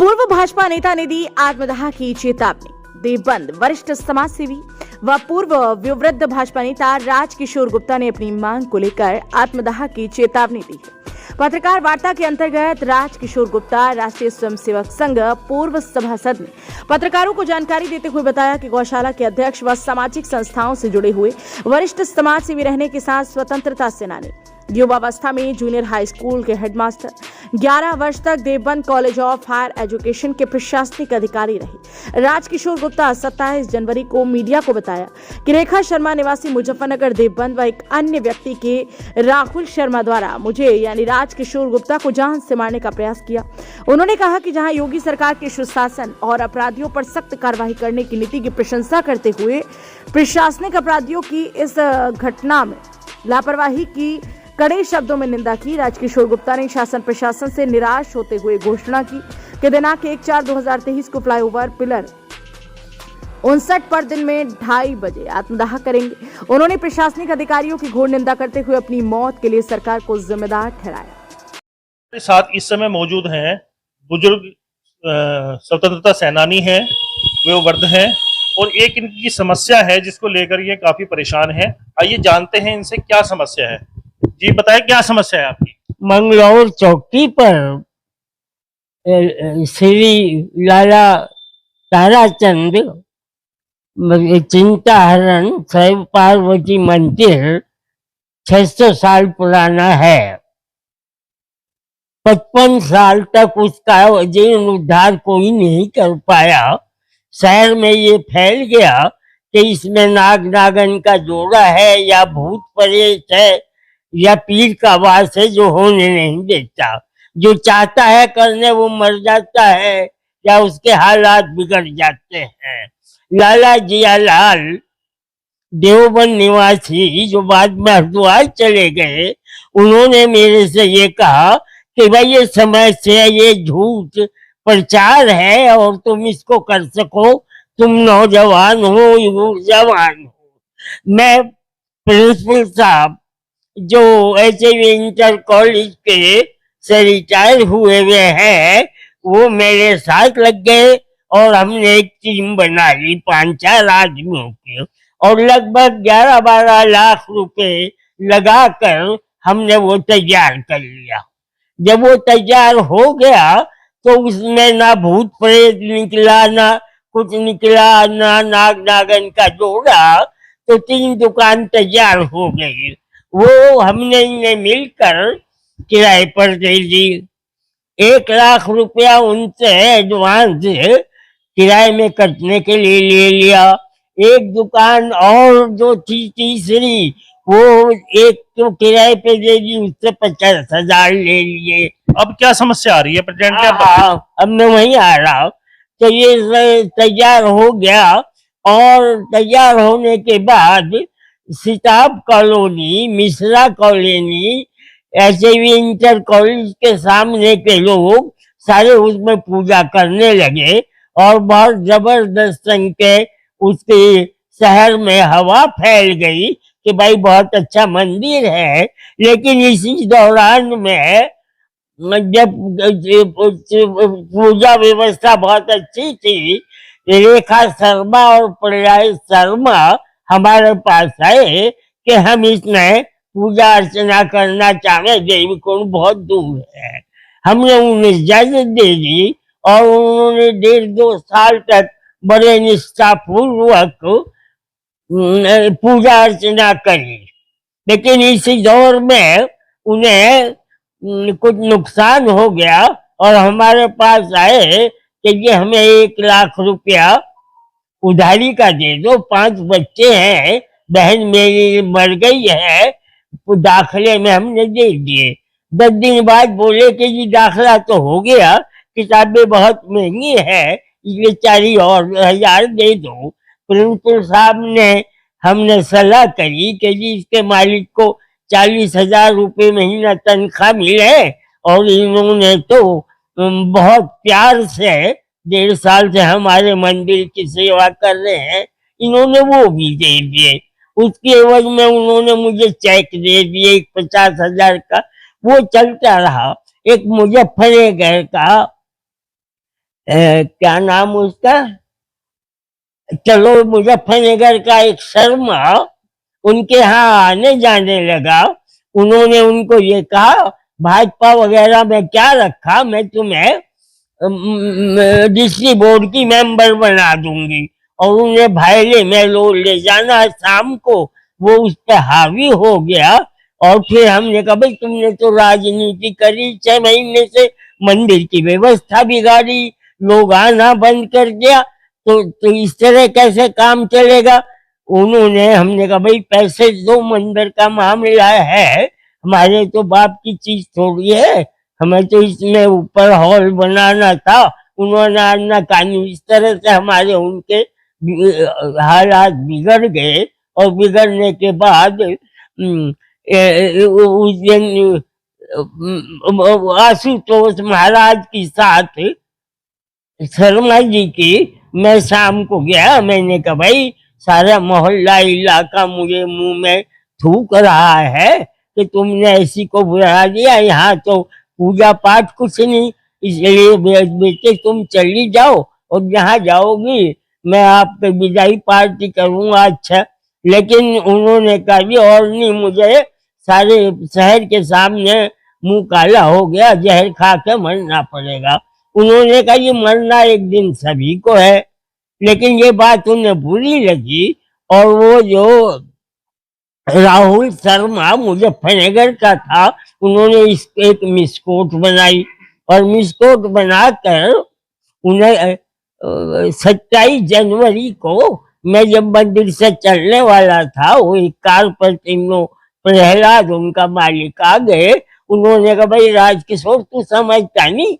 पूर्व भाजपा नेता ने दी आत्मदाह की चेतावनी। देवबंद वरिष्ठ समाजसेवी व पूर्व विवृद्ध भाजपा नेता राजकिशोर गुप्ता ने अपनी मांग को लेकर आत्मदाह की चेतावनी दी है। पत्रकार वार्ता के अंतर्गत राजकिशोर गुप्ता राष्ट्रीय स्वयंसेवक संघ पूर्व सभासद ने पत्रकारों को जानकारी देते हुए बताया कि गौशाला के अध्यक्ष व सामाजिक संस्थाओं से जुड़े हुए वरिष्ठ समाजसेवी रहने के साथ स्वतंत्रता सेनानी, युवावस्था में जूनियर हाई स्कूल के हेडमास्टर, 11 वर्ष तक Deoband college of higher education के प्रशासनिक अधिकारी रहे। राजकिशोर गुप्ता 27 जनवरी को मीडिया को बताया कि रेखा शर्मा निवासी मुजफ्फरनगर देवबंद व एक अन्य व्यक्ति के राहुल शर्मा द्वारा मुझे यानी राजकिशोर गुप्ता को जान से मारने का प्रयास किया। उन्होंने कहा कि जहां योगी सरकार के सुशासन और अपराधियों पर सख्त कार्रवाई करने की नीति की प्रशंसा करते हुए प्रशासनिक अपराधियों की इस घटना में लापरवाही की कड़े शब्दों में निंदा की। राजकिशोर गुप्ता ने शासन प्रशासन से निराश होते हुए घोषणा की कि दिनांक 1/4/2023 को फ्लाईओवर पिलर 59 पर दिन में 2:30 बजे आत्मदाह करेंगे। उन्होंने प्रशासनिक अधिकारियों की घोर निंदा करते हुए अपनी मौत के लिए सरकार को जिम्मेदार ठहराया। साथ इस समय मौजूद हैं बुजुर्ग स्वतंत्रता सेनानी हैं, वे वृद्ध हैं और एक इनकी समस्या है जिसको लेकर ये काफी परेशान हैं। आइए जानते हैं इनसे क्या समस्या है। जी बताएं, क्या समस्या है आपकी? मंगलौर चौकी पर श्री लाला ताराचंद चिंताहरण शैव पार्वती मंदिर 600 साल पुराना है। 55 साल तक उसका जीर्णोद्धार कोई नहीं कर पाया। शहर में ये फैल गया कि इसमें नाग नागन का जोड़ा है या भूत प्रेत है या पीर का वास है जो होने नहीं देता। जो चाहता है करने वो मर जाता है या उसके हालात बिगड़ जाते हैं। लाला जियालाल देवबंद निवासी जो बाद में हरिद्वार चले गए, उन्होंने मेरे से ये कहा कि भाई ये समस्या, ये झूठ प्रचार है और तुम इसको कर सको, तुम नौजवान हो, ऊर्जावान हो। मैं प्रिंसिपल साहब जो एचएवी इंटर कॉलेज के से रिटायर हुए हैं, वो मेरे साथ लग गए और हमने एक टीम बना ली 5-4 आदमियों की और लगभग 11-12 लाख रुपए लगाकर हमने वो तैयार कर लिया। जब वो तैयार हो गया तो उसमें ना भूत प्रेत निकला, ना कुछ निकला, ना नाग नागन का जोड़ा, तो 3 दुकान तैयार हो गई। वो हमने इन्हें मिलकर किराए पर दे दी। 1 लाख रुपया उनसे एडवांस किराए में कटने के लिए ले लिया। एक दुकान और जो थी तीसरी, वो एक तो किराए पे दे दी, उससे 50,000 ले लिए। अब क्या समस्या आ रही है प्रेजेंट? अब मैं वहीं आ रहा हूँ। तो ये तैयार हो गया और तैयार होने के बाद Sitab colony, Mishra colony, HAV inter college के सामने के लोग सारे उसमें पूजा करने लगे और बहुत जबरदस्त संग के उसके शहर में हवा फैल गई कि भाई बहुत अच्छा मंदिर है। लेकिन इसी दौरान में जब पूजा व्यवस्था बहुत अच्छी थी, रेखा शर्मा और प्रयास शर्मा हमारे पास आए कि हम इसमें पूजा अर्चना करना चाहे, देवी कुंड बहुत दूर है। हमने उन्हें इजाजत दे दी और उन्होंने 1.5-2 साल तक बड़े निष्ठापूर्वक पूजा अर्चना करी। लेकिन इसी दौर में उन्हें कुछ नुकसान हो गया और हमारे पास आए कि ये हमें 1 लाख रुपया उधारी का दे दो, 5 बच्चे हैं, बहन मेरी मर गई है, तो दाखिले में हमने दे दिए। 10 दिन बाद बोले कि जी दाखिला तो हो गया, किताबें बहुत महंगी है, ये 4 और 1000 दे दो। प्रिंसिपल साहब ने हमने सलाह करी कि जी इसके मालिक को 40,000 रुपये महीना तनख्वाह मिले और इन्होंने तो बहुत प्यार से 1.5 साल से हमारे मंदिर की सेवा कर रहे हैं, इन्होंने वो भी दे दिए। उसके एवज में उन्होंने मुझे चेक दे दिए 50,000 का, वो चलता रहा। एक मुजफ्फरनगर का क्या नाम उसका, चलो मुजफ्फरनगर का एक शर्मा उनके यहाँ आने जाने लगा। उन्होंने उनको ये कहा भाजपा वगैरह में क्या रखा, मैं तुम्हें डिस्ट्रिक्ट बोर्ड की मेंबर बना दूंगी और उन्हें भाईले में ले जाना शाम को। वो उस पर हावी हो गया और फिर हमने कहा भाई तुमने तो राजनीति करी 6 महीने से, मंदिर की व्यवस्था बिगाड़ी, लोग आना बंद कर दिया, तो इस तरह कैसे काम चलेगा। उन्होंने, हमने कहा भाई पैसे दो, मंदिर का मामला है, हमारे तो बाप की चीज थोड़ी है, हमें तो इसमें ऊपर हॉल बनाना था। उन्होंने आना कानून इस तरह से हमारे उनके हालात बिगड़ गए और बिगड़ने के बाद उस दिन आशुतोष महाराज के साथ शर्मा जी की मैं शाम को गया। मैंने कहा भाई सारा मोहल्ला इलाका मुझे मुंह में थूक रहा है कि तुमने ऐसी को बुला दिया, यहाँ तो पूजा पाठ कुछ नहीं, इसलिए बेटे तुम चली जाओ और जहाँ जाओगी मैं आपके विदाई पार्टी करूंगा। अच्छा, लेकिन उन्होंने कहा जी और नहीं, मुझे सारे शहर के सामने मुंह काला हो गया, जहर खा के मरना पड़ेगा। उन्होंने कहा ये मरना एक दिन सभी को है, लेकिन ये बात उन्हें बुरी लगी और वो जो राहुल शर्मा मुजफ्फरनगर का था, उन्होंने इस एक मिसकोट बनाई और मिसकोट बनाकर उन्हें 27 जनवरी को मैं जब मंदिर से चलने वाला था, वो एक कार पर तीनों प्रहलाद उनका मालिक आ गए। उन्होंने कहा भाई राजकिशोर तू समझता नहीं,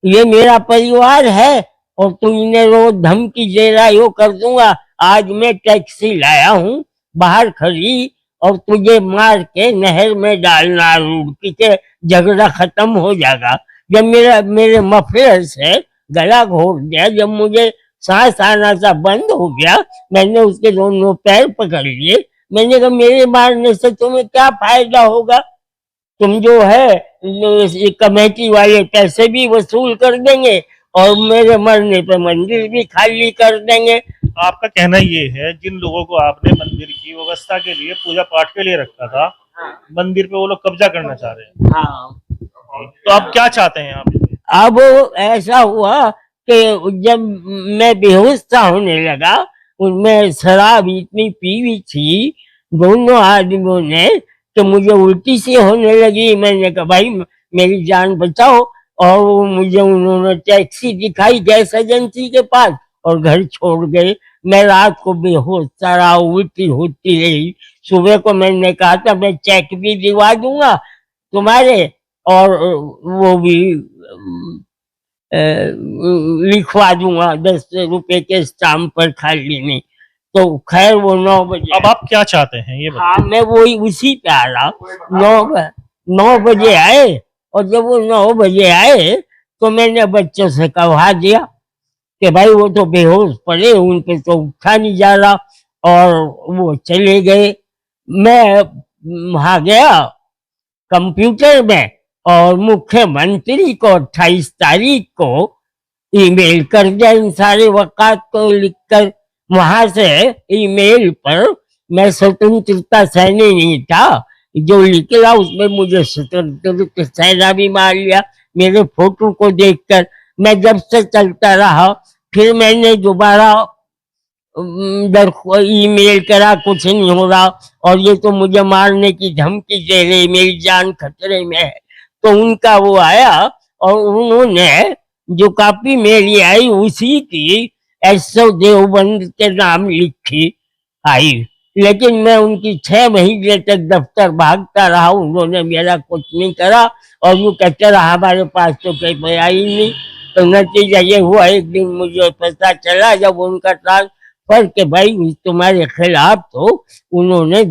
ये मेरा परिवार है और तू इन्हें रोज धमकी दे रहा, यो कर दूंगा। आज मैं टैक्सी लाया हूँ बाहर खड़ी और तुझे मार के नहर में डालना, रुड़की के झगड़ा खत्म हो जाएगा। जब मेरे मफलर से गला घोट दिया, जब मुझे सांस आना सा बंद हो गया, मैंने उसके दोनों पैर पकड़ लिए। मैंने कहा मेरे मारने से तुम्हें क्या फायदा होगा, तुम जो है कमेटी वाले पैसे भी वसूल कर देंगे और मेरे मरने पे मंदिर भी खाली कर देंगे। आपका कहना ये है जिन लोगों को आपने मंदिर की व्यवस्था के लिए, पूजा पाठ के लिए रखा था, मंदिर पे वो लोग कब्जा करना चाह रहे हैं। हाँ, तो आप क्या चाहते हैं आप? अब ऐसा हुआ कि जब मैं बेहोश सा होने लगा, उनमें शराब इतनी पी हुई थी दोनों आदमियों ने कि मुझे उल्टी सी होने लगी। मैंने कहा भाई मेरी जान बचाओ, और वो मुझे उन्होंने टैक्सी दिखाई गैस एजेंसी के पास और घर छोड़ गए। मैं रात को बेहोश सा रहा, उल्टी होती रही। सुबह को मैंने कहा था मैं चेक भी दिवा दूंगा तुम्हारे और वो भी लिखवा दूंगा 10 रुपए के स्टाम्प पर, खाली नहीं। तो खैर वो 9 बजे। अब आप क्या चाहते हैं ये बताइए? हाँ, मैं वही उसी पे आ रहा। 9 बजे आए और जब वो 9 बजे आए तो मैंने बच्चों से कहा दिया कि भाई वो तो बेहोश पड़े, उन पे तो उठा नहीं जा रहा, और वो चले गए। मैं वहां गया कंप्यूटर में और मुख्यमंत्री को 28 तारीख को ईमेल कर दिया इन सारे वक़ात को लिखकर। वहां से ईमेल पर मैं स्वतंत्रता सेनानी था, जो निकला उसमें मुझे स्वतंत्रता सेना भी मार लिया मेरे फोटो को देखकर। मैं जब से चलता रहा, फिर मैंने दोबारा ईमेल करा, कुछ नहीं हो रहा, और ये तो मुझे मारने की धमकी दे रहे, मेरी जान खतरे में है। तो उनका वो आया और उन्होंने जो कॉपी मेरी आई उसी की एसओ देवबंद के नाम लिखी आई, लेकिन मैं उनकी 6 महीने तक दफ्तर भागता रहा, उन्होंने मेरा कुछ नहीं करा और वो कहते रहा हमारे पास तो कोई आई नहीं। तो नतीजा ये हुआ, एक दिन मुझे पता चला जब उनका ट्रांसफर के भाई तुम्हारे खिलाफ, तो उन्होंने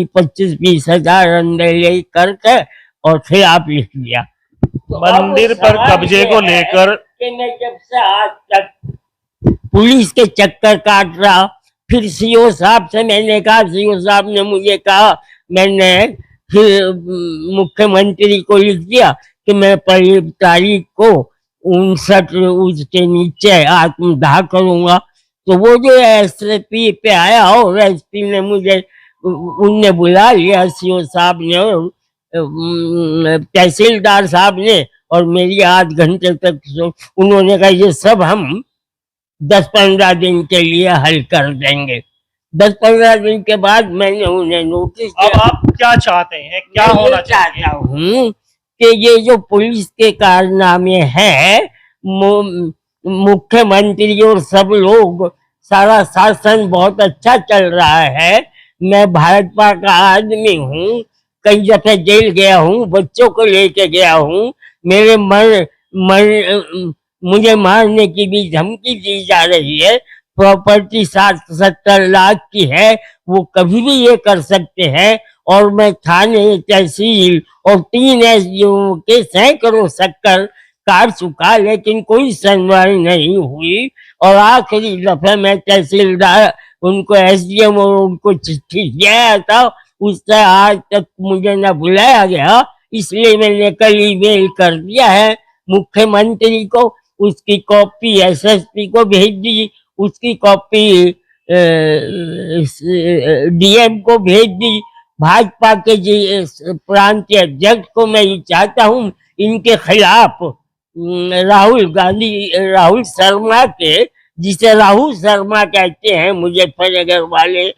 25-20 हजार अंदर करके और खिलाफ लिख दिया। तो मंदिर पर कब्जे को लेकर मैं जब से आज तक पुलिस के चक्कर काट रहा, फिर सीओ साहब से मैंने कहा, सीओ साहब ने मुझे कहा, मैंने फिर मुख्यमंत्री को लिख दिया कि मैं 1 तारीख को 59 उसके नीचे आत्मदाह करूंगा। तो वो जो एसपी पे आया और एसपी ने मुझे उनने बुला लिया, सीओ साहब ने और तहसीलदार साहब ने, और मेरी 8 घंटे तक उन्होंने कहा ये सब हम 10-15 दिन के लिए हल कर देंगे। 10-15 दिन के बाद मैंने उन्हें नोटिस अब दिया। आप क्या चाहते हैं, क्या मैं होना ये चाहिए? चाहता हूँ कि ये जो पुलिस के कारनामे हैं, मुख्यमंत्री और सब लोग, सारा शासन बहुत अच्छा चल रहा है। मैं भाजपा का आदमी हूँ, कई दफे जेल गया हूँ, बच्चों को लेके गया हूँ। मेरे मुझे मारने की भी धमकी दी जा रही है। प्रॉपर्टी 60-70 लाख की है, वो कभी भी ये कर सकते हैं। और मैं थाने, तहसील और 3 SDO के सैकड़ों चक्कर काट चुका, लेकिन कोई सुनवाई नहीं हुई। और आखिरी दफे मैं तहसीलदार, उनको SDM और उनको चिट्ठी दिया था, उससे आज तक मुझे न बुलाया गया। इसलिए मैंने कल ईमेल कर दिया है मुख्यमंत्री को, उसकी कॉपी SSP को भेज दी, उसकी कॉपी DM को भेज दी। भाजपा के प्रांतीय अध्यक्ष को मैं ये चाहता हूँ इनके खिलाफ राहुल शर्मा के, जिसे राहुल शर्मा कहते हैं, मुजफ्फरनगर वाले,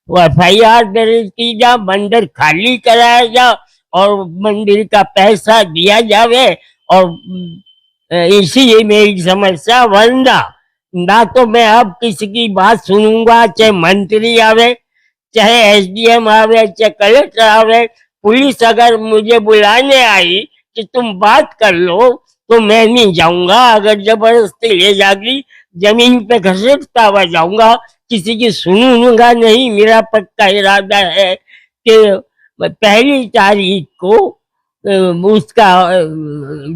वो FIR दर्ज की जा, मंदिर खाली कराया जा और मंदिर का पैसा दिया जावे। और इसी मेरी समस्या, वरना ना तो मैं अब किसी की बात सुनूंगा, चाहे मंत्री आवे, चाहे SDM आवे, चाहे कलेक्टर आवे। पुलिस अगर मुझे बुलाने आई कि तुम बात कर लो, तो मैं नहीं जाऊंगा। अगर जबरदस्ती ले जागी, जमीन पे घसीटता हुआ जाऊंगा, किसी की सुनूंगा नहीं। मेरा पक्का इरादा है कि 1 तारीख को उसका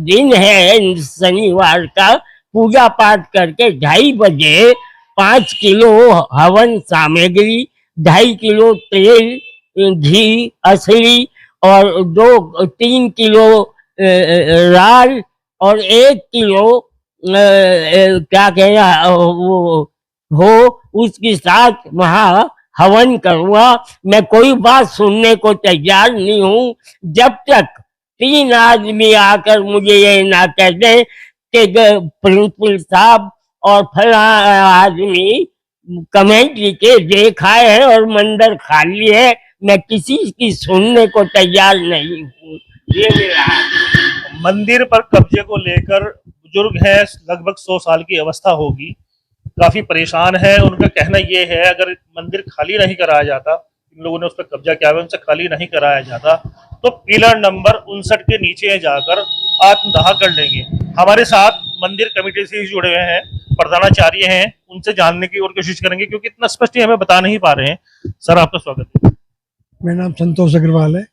दिन है, शनिवार का, पूजा पाठ करके 2:30 बजे 5 किलो हवन सामग्री, 2.5 किलो तेल, घी असली, और 3 किलो राल, और 1 किलो क्या कहना हो, उसके साथ वहाँ हवन करूँगा। मैं कोई बात सुनने को तैयार नहीं हूँ जब तक 3 आदमी आकर मुझे ये ना कह दे कि प्रिंसिपल साहब और फला आदमी कमेंट लिखे देखा है और मंदिर खाली है। मैं किसी की सुनने को तैयार नहीं हूँ। ये मेरा मंदिर पर कब्जे को लेकर बुजुर्ग हैं, लगभग 100 साल की अवस्था होगी, काफी परेशान है। उनका कहना ये है अगर मंदिर खाली नहीं कराया जाता, इन लोगों ने उस पर कब्जा किया हुआ, उनसे खाली नहीं कराया जाता, तो पिलर नंबर 59 के नीचे जाकर आत्मदाह कर लेंगे। हमारे साथ मंदिर कमेटी से जुड़े हुए हैं प्रधानाचार्य हैं, उनसे जानने की और कोशिश करेंगे क्योंकि इतना स्पष्ट ही हमें बता नहीं पा रहे हैं। सर, आपका स्वागत है। मेरा नाम संतोष अग्रवाल है।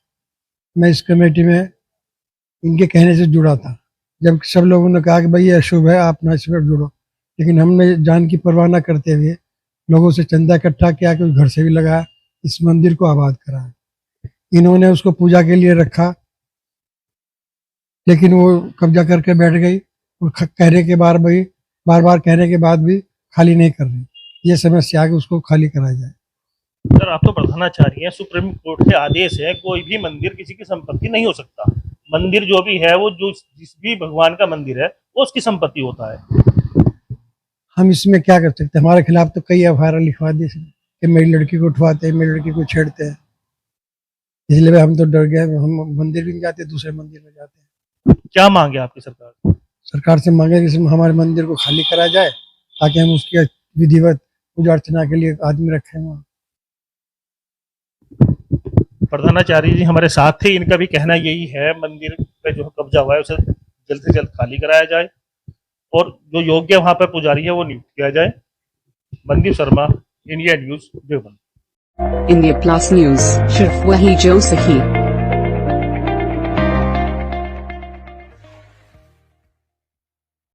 मैं इस कमेटी में इनके कहने से जुड़ा था, जब सब लोगों ने कहा कि भाई ये अशुभ है, आप ना इसमें जुड़ो। लेकिन हमने जान की परवाह न करते हुए लोगों से चंदा इकट्ठा किया, कि घर से भी लगाया, इस मंदिर को आबाद कराया। इन्होंने उसको पूजा के लिए रखा, लेकिन वो कब्जा करके बैठ गई और कहने के बार बार कहने के बाद भी खाली नहीं कर रही। ये समस्या है कि उसको खाली कराया जाए। सर, आप तो प्रधानाचार्य हैं, सुप्रीम कोर्ट के आदेश है कोई भी मंदिर किसी की संपत्ति नहीं हो सकता। मंदिर जो भी है वो जिस भी भगवान का मंदिर है वो उसकी संपत्ति होता है। हम इसमें क्या कर सकते हैं? हमारे खिलाफ तो कई FIR लिखवा दी कि मेरी लड़की को उठवाते हैं, मेरी लड़की को छेड़ते हैं। इसलिए हम तो डर गए, हम मंदिर भी नहीं जाते, दूसरे मंदिर में जाते हैं। क्या मांगे आपकी सरकार से मांगे कि हमारे मंदिर को खाली कराया जाए, ताकि हम उसकी विधिवत पूजा अर्चना के लिए आदमी रखें वहाँ। प्रधानाचार्य जी हमारे साथ थे, इनका भी कहना यही है मंदिर पे जो कब्जा हुआ है उसे जल्द से जल्द खाली कराया जाए और जो योग्य वहां पर पुजारी है वो नियुक्त किया जाए। Mandeep Sharma, India news, Deoband. India plus news, सिर्फ वही जो सही।